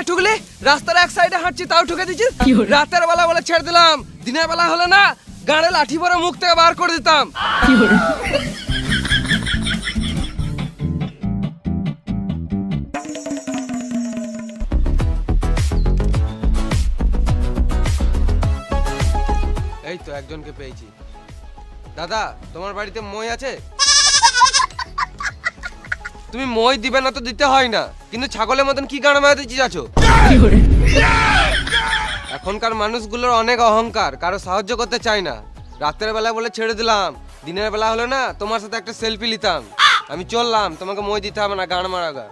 ঠুকলি? রাস্তার এক সাইডে হাঁটছি তাও ঠুকে দিচ্ছিস। রাতের বেলা বলে ছেড়ে দিলাম, দিনের বেলা হলে না গাড়ে লাঠি পরে মুখ থেকে বার করে দিতাম। এই তো একজনকে পেয়েছি। দাদা, তোমার বাড়িতে মই আছে? তুমি মই দিবে না তো দিতে হয় না, কিন্তু ছাগলের মতন কি গান মারাতে চাচ্ছো? এখনকার মানুষগুলোর অনেক অহংকার, কারো সাহায্য করতে চায় না। রাতের বেলা বলে ছেড়ে দিলাম, দিনের বেলা হলো না তোমার সাথে একটা সেলফি নিতাম। আমি চললাম, তোমাকে মই দিতে হবে না গান মারা গা।